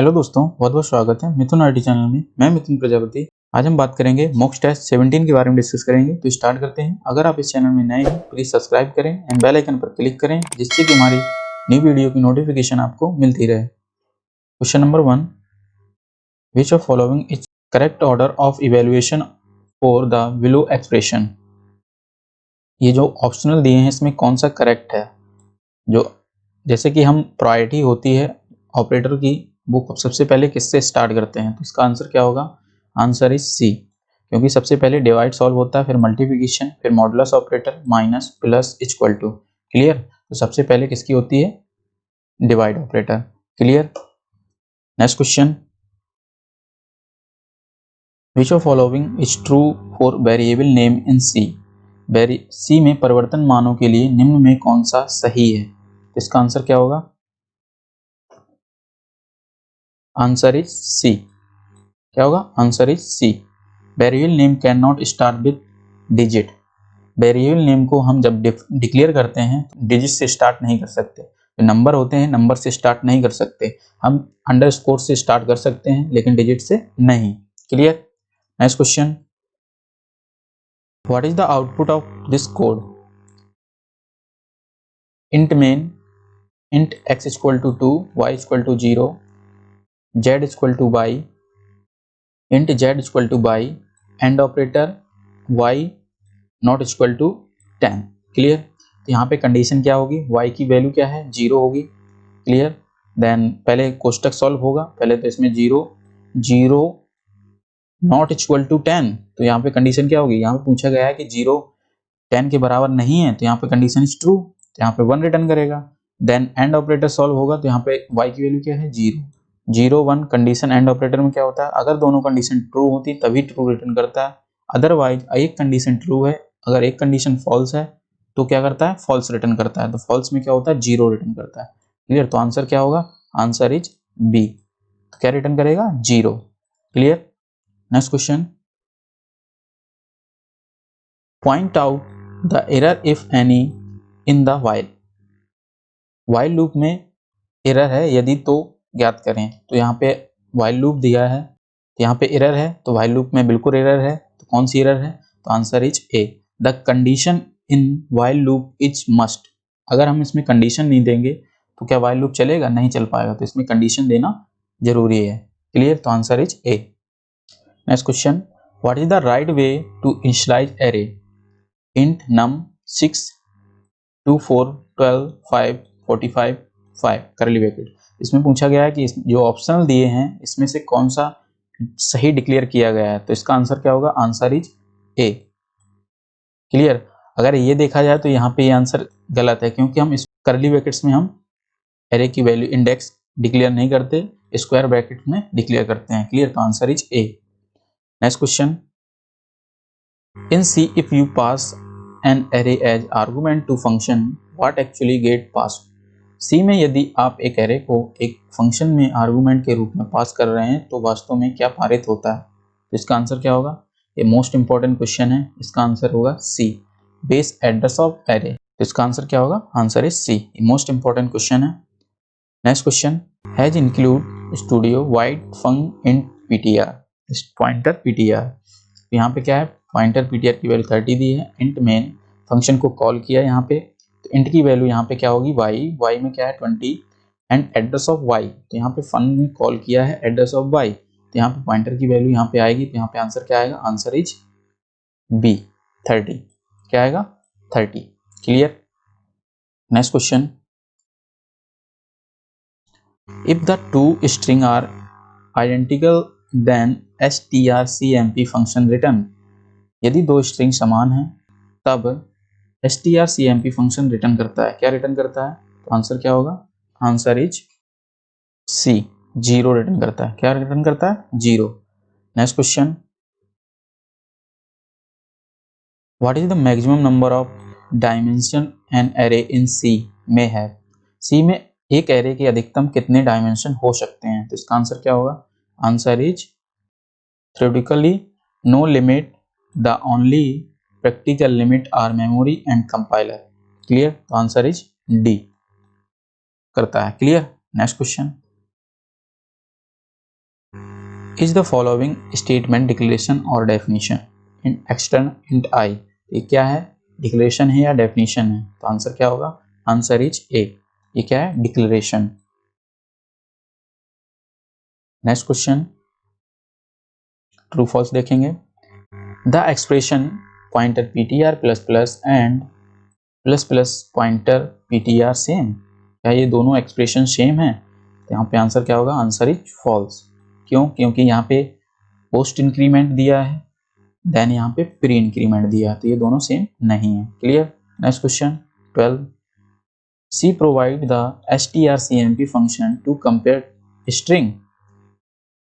Hello दोस्तों, बहुत बहुत स्वागत है मिथुन आईटी चैनल में। मैं मिथुन प्रजापति। आज हम बात करेंगे मॉक टेस्ट 17 के बारे में डिस्कस करेंगे। तो स्टार्ट करते हैं। अगर आप इस चैनल में नए हैं प्लीज सब्सक्राइब करें एंड बेल आइकन पर क्लिक करें, जिससे कि हमारी न्यू वीडियो की नोटिफिकेशन आपको मिलती रहे। Question number 1, which of following is correct order of evaluation for the below expression. ये जो ऑप्शनल दिए हैं इसमें कौन सा करेक्ट है। जो जैसे कि हम प्रायोरिटी होती है ऑपरेटर की, वो सबसे पहले किससे स्टार्ट करते हैं, तो इसका आंसर क्या होगा। आंसर इज सी, क्योंकि सबसे पहले डिवाइड सॉल्व होता है, फिर मल्टीप्लिकेशन, फिर modulus operator, minus, plus, equal to. Clear. तो सबसे पहले किसकी होती है, divide operator. Clear. Next question, which of following is true for variable name in C. C में परिवर्तन मानों के लिए निम्न में कौन सा सही है, तो इसका आंसर क्या होगा। Answer is C. क्या होगा, answer is C. Variable name can not start with digit. Variable name को हम जब डिक्लेयर करते हैं तो डिजिट से स्टार्ट नहीं कर सकते। जो नंबर होते हैं नंबर से स्टार्ट नहीं कर सकते, हम अंडरस्कोर से स्टार्ट कर सकते हैं लेकिन डिजिट से नहीं। Clear. Next question, what is the output of this code. Int main, int x equal to 2, y equal to 0, z equal to y, int z equal to y, and operator y not equal to 10। Clear. तो यहाँ पे condition क्या होगी, y की value क्या है, 0 होगी। Clear. Then पहले कोष्टक सॉल्व होगा, पहले तो इसमें 0 0 नॉट इक्वल टू 10, तो यहाँ पे कंडीशन क्या होगी, यहाँ पे पूछा गया है कि 0 10 के बराबर नहीं है, तो यहाँ पे कंडीशन इज ट्रू, तो यहाँ पे 1 रिटर्न करेगा। देन एंड ऑपरेटर सॉल्व होगा, तो यहाँ पे y की वैल्यू क्या है, 0 0 1। कंडीशन एंड ऑपरेटर में क्या होता है, अगर दोनों कंडीशन ट्रू होती तभी ट्रू रिटर्न करता है, अदरवाइज एक कंडीशन ट्रू है, अगर एक कंडीशन फॉल्स है तो क्या करता है, फॉल्स रिटर्न करता है। तो फॉल्स में क्या होता है, 0 रिटर्न करता है। क्लियर। तो आंसर क्या होगा, आंसर इज बी। तो क्या रिटर्न करेगा, 0। Clear. Next question, point out the error if any in the while. While loop में एरर है यदि तो ज्ञात करें। तो यहाँ पे वाइल लूप दिया है, तो यहाँ पे एरर है, तो वाइल लूप में बिल्कुल एरर है। तो कौन सी एरर है, तो answer is A, the condition in while loop is must. अगर हम इसमें कंडीशन नहीं देंगे तो क्या वाइल लूप चलेगा, नहीं चल पाएगा, तो इसमें कंडीशन देना जरूरी है। क्लियर। तो answer is A. Next question, what is the right way to initialise array. Int num 6 2 4 12 5 45 5 करली ब्रैकेट। इसमें पूछा गया है कि जो ऑप्शनल दिए हैं इसमें से कौन सा सही डिक्लेयर किया गया है, तो इसका आंसर क्या होगा, आंसर इज ए। क्लियर। अगर ये देखा जाए तो यहाँ पे ये आंसर गलत है, क्योंकि हम इस करली ब्रैकेट्स में हम एरे की वैल्यू इंडेक्स डिक्लेयर नहीं करते, स्क्वायर ब्रैकेट में डिक्लेयर करते हैं। क्लियर। तो answer is A. Next question, in C if you pass an array as argument to function what actually get passed। C में यदि आप एक एरे को एक फंक्शन में आर्गुमेंट के रूप में पास कर रहे हैं तो वास्तव में क्या पारित होता है, तो इसका आंसर क्या होगा। ये मोस्ट इंपॉर्टेंट क्वेश्चन है, इसका आंसर होगा C, base address of array. तो इसका आंसर क्या होगा, answer is C. Most important question है। Next question, hash include studio void func in PTR, pointer PTR. यहाँ पे क्या है, पॉइंटर पीटीआर की वैल्यू 30 दी है। इंट मेन फंक्शन को कॉल किया यहाँ पे, तो इंट की वैल्यू यहाँ पे क्या होगी, y में क्या है 20, एंड एड्रेस ऑफ y, तो यहाँ पे फंक्शन में कॉल किया है एड्रेस ऑफ y, तो यहाँ पे पॉइंटर की वैल्यू यहाँ पे आएगी, तो यहाँ पे आंसर क्या आएगा, आंसर इज बी 30। क्या आएगा, 30। Clear. Next question, if the two string are identical then strcmp function return. यदि दो स्ट्रिंग समान हैं तब strcmp फंक्शन रिटर्न करता है। क्या रिटर्न करता है, तो आंसर क्या होगा, आंसर इज सी, 0 रिटर्न करता है। क्या रिटर्न करता है, 0। Next question, what is the maximum number of dimension an array in C में है। सी में एक एरे के अधिकतम कितने डायमेंशन हो सकते हैं, तो इसका आंसर क्या होगा, answer is theoretically no limit, the only practical limit are memory and compiler। Clear. तो आंसर इज डी करता है। Clear. Next question, is the following statement declaration और डेफिनेशन इन एक्सटर्न इंट आई। ये क्या है, डिक्लेरेशन है या डेफिनेशन है? तो आंसर क्या होगा? Answer is A. ये क्या है? Declaration. Next question, true false देखेंगे। The expression pointer ptr plus plus and plus plus pointer ptr same, क्या ये दोनों एक्सप्रेशन सेम है? तो यहाँ पे आंसर क्या होगा? Answer is false. क्यों? क्योंकि यहाँ पे पोस्ट इंक्रीमेंट दिया है, देन यहाँ पे प्री इंक्रीमेंट दिया है, तो ये दोनों सेम नहीं है। Clear? Next question 12, C provide the strcmp function to compare string.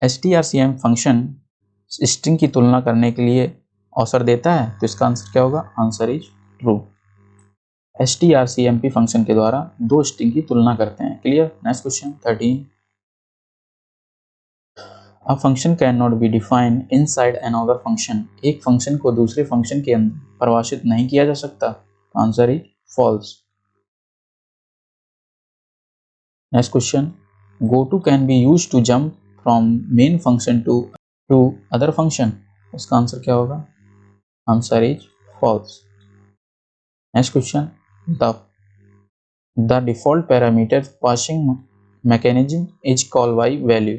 strcmp function string की तुलना करने के लिए अवसर देता है, तो इसका आंसर क्या होगा? Answer is true. strcmp function के द्वारा दो स्ट्रिंग की तुलना करते हैं। Clear? Next question 13, a function can not be defined inside another function. एक फंक्शन को दूसरे फंक्शन के अंदर परिभाषित नहीं किया जा सकता, answer is false. Next question, go to can be use to jump from main function to other function, इसका आंसर क्या होगा? Answer is false. Next question, the default parameter passing mechanism is call by value.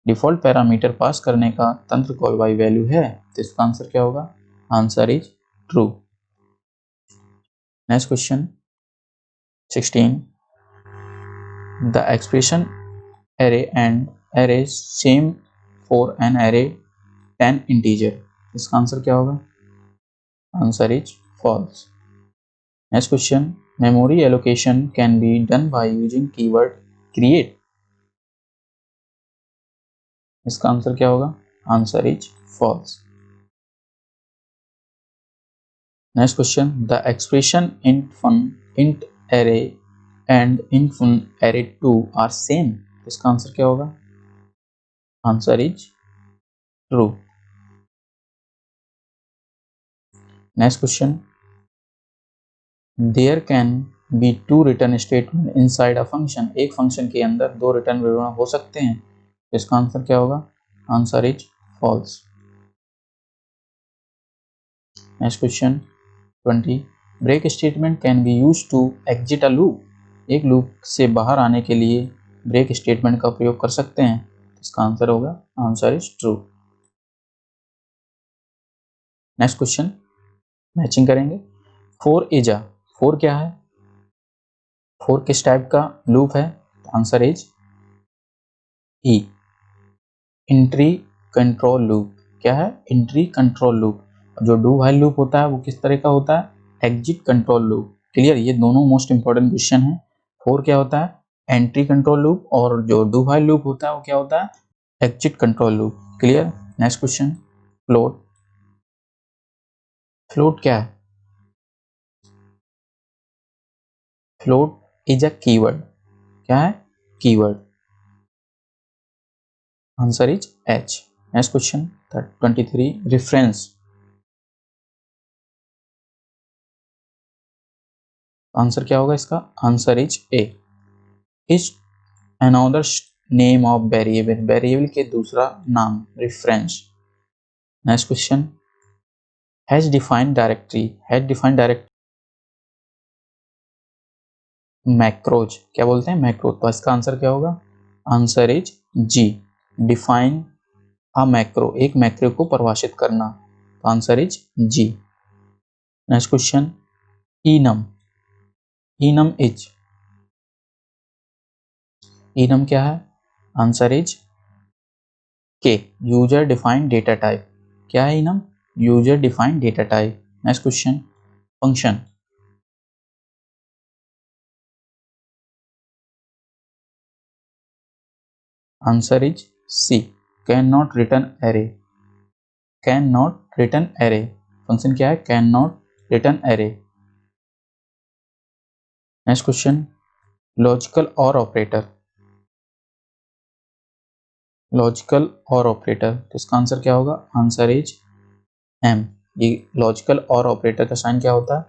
Default parameter pass करने का तंत्र call by value है, तो इसका answer क्या होगा? Answer is true. Next question 16, the expression array and array same for an array 10 integer, इसका answer क्या होगा? Answer is false. Next question, memory allocation can be done by using keyword create, इसका answer क्या होगा? Answer is false. Next question, the expression int array and int array 2 are same, इसका answer क्या होगा? Answer is true. Next question, there can be two return statement inside a function. एक function के अंदर दो return विवरण हो सकते हैं, इसका आंसर क्या होगा? Answer is false. Next question 20, break statement can be use to exit a loop. एक लूप से बाहर आने के लिए ब्रेक स्टेटमेंट का प्रयोग कर सकते हैं, इसका आंसर होगा? Answer is true. Next question, matching करेंगे। फोर इज अ, फोर क्या है? फोर किस टाइप का लूप है? Answer is E, entry control loop. क्या है? Entry control loop. जो डू व्हाइल लूप होता है वो किस तरह का होता है? Exit control loop. क्लियर? ये दोनों मोस्ट इंपॉर्टेंट क्वेश्चन है। फोर क्या होता है? एंट्री कंट्रोल लूप, और जो डू व्हाइल लूप होता है वो क्या होता है? Exit control loop. Clear? Next question, float. Float क्या है? Float is a keyword. क्या है? Keyword. Answer is H. Next question 23, reference. Answer क्या होगा इसका? Answer is A. Is another name of variable, variable के दूसरा नाम reference. Next question, has defined directory. Has defined directory macros, क्या बोलते हैं? मैक्रोज। तो इसका आंसर क्या होगा? Answer is G, define a macro, एक मैक्रो को परिभाषित करना, तो answer is G. Next question, enum. Enum is, enum क्या है? Answer is K, user defined data type. क्या है enum? User defined data type. Next question, function. Answer is C, cannot return array. Cannot return array, function क्या है? Cannot return array. Next question, logical और operator. Logical और operator, तो इसका answer क्या होगा? Answer is M. ये logical और ऑपरेटर का साइन क्या होता है?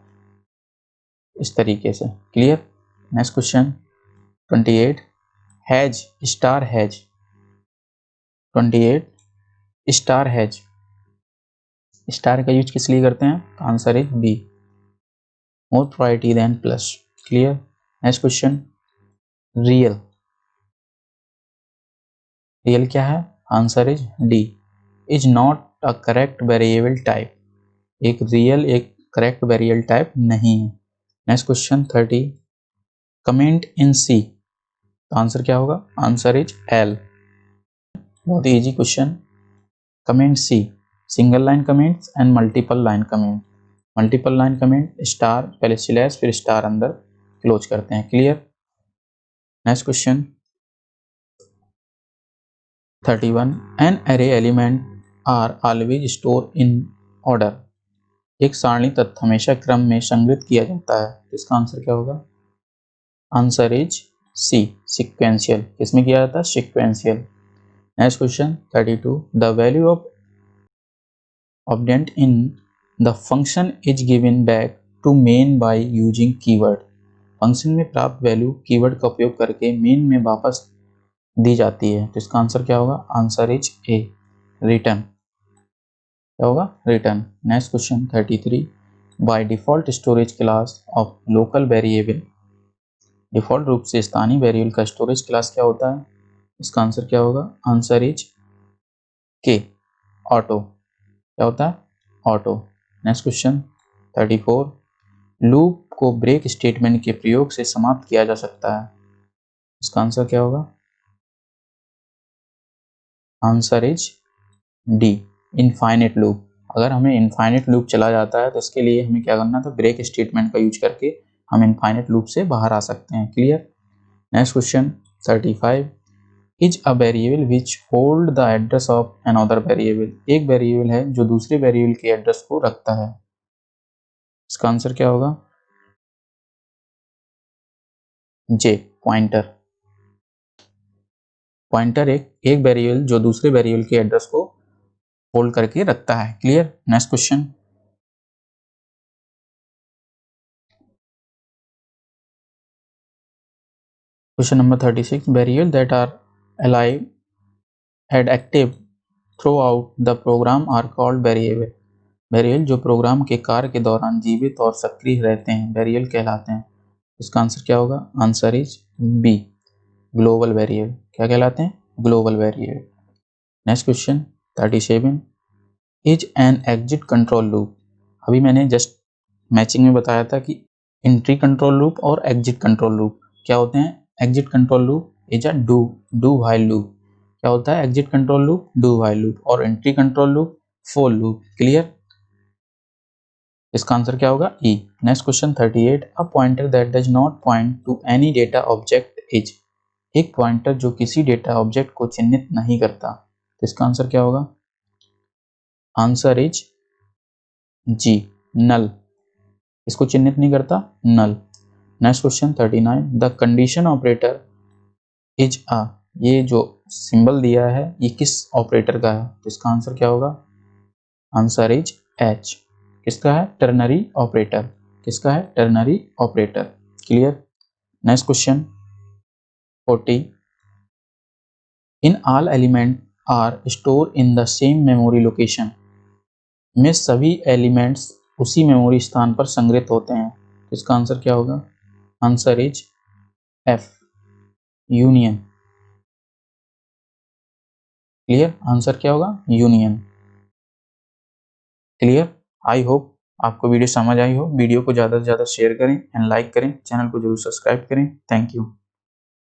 इस तरीके से। Clear? Next question 28, has star has. 28, star has, star का यूज किस लिए करते हैं? Answer is B, more priority than plus. Clear. Next question, real, real क्या है? Answer is D, is not a correct variable type, एक real एक correct variable type नहीं है। Next question 30, comment in C, तो आंसर क्या होगा? Answer is L, बहुत ही easy question. Comment C, single line comments and multiple line comment, multiple line comment star पहले स्लैश फिर स्टार अंदर क्लोज करते हैं। Clear. Next question 31, an array element are always store in order, एक सारणी तत्व हमेशा क्रम में संग्रहित किया जाता है, इसका आंसर क्या होगा? आंसर इज सी, सिक्वेंशियल, किसमें किया जाता है? Sequential. Next question 32, the value of object in the function is given back to main by using keyword, फंक्शन में प्राप्त वैल्यू कीवर्ड का उपयोग करके मेन में वापस दी जाती है, तो इसका आंसर क्या होगा? आंसर इज ए, रिटर्न, क्या होगा? Return. Next question 33, by default storage class of local variable, default रूप से स्थानीय वेरिएबल का स्टोरेज क्लास क्या होता है? इसका आंसर क्या होगा? आंसर इज के, ऑटो, क्या होता है? ऑटो। नेक्स्ट क्वेश्चन 34, लूप को ब्रेक स्टेटमेंट के प्रयोग से समाप्त किया जा सकता है, इसका आंसर क्या होगा? Answer is D, infinite loop, अगर हमें इनफाइनेट लूप चला जाता है तो इसके लिए हमें क्या करना था? ब्रेक स्टेटमेंट का यूज करके हम इनफाइनेट लूप से बाहर आ सकते हैं। Clear. Next question 35, is a variable which hold the address of another variable, एक वेरिएबल है जो दूसरे वेरिएबल के एड्रेस को रखता है, इसका आंसर क्या होगा? जे, पॉइंटर, पॉइंटर एक वेरिएबल जो दूसरे वेरिएबल के एड्रेस को होल्ड करके रखता है। Clear. Next question number 36, variable that are alive and active throughout the program are called variable, variable जो प्रोग्राम के कार्य के दौरान जीवित और सक्रिय रहते हैं वेरिएबल कहलाते हैं, इसका आंसर क्या होगा? Answer is B, global variable, क्या कहलाते हैं? Global variable. Next question 37, is an exit control loop, अभी मैंने जस्ट मैचिंग में बताया था कि एंट्री कंट्रोल लूप और एग्जिट कंट्रोल लूप क्या होते हैं? Exit control loop is a do while loop, क्या होता है? Exit control loop do while loop, और entry control loop for loop. Clear. इसका आंसर क्या होगा? E. Next question 38, a pointer that does not point two any data object is, एक pointer जो किसी डेटा ऑब्जेक्ट को चिन्हित नहीं करता, तो इसका आंसर क्या होगा? आंसर इज जी, नल, इसको चिन्हित नहीं करता, null. Next question 39, the condition operator is a, ये जो सिंबल दिया है ये किस ऑपरेटर का है, तो इसका आंसर क्या होगा? आंसर इज एच, किसका है? टर्नरी ऑपरेटर, किसका है? Ternary operator. Clear. Next question 40, in all element are store in the same memory location, में सभी एलिमेंट्स उसी मेमोरी स्थान पर संग्रहित होते हैं, तो इसका आंसर क्या होगा? Answer is F, union. Clear. Answer क्या होगा? यूनियन। क्लियर। आई होप आपको वीडियो समझ आई हो। वीडियो को ज़्यादा से ज़्यादा शेयर करें एंड लाइक करें, चैनल को जरूर सब्सक्राइब करें। Thank you.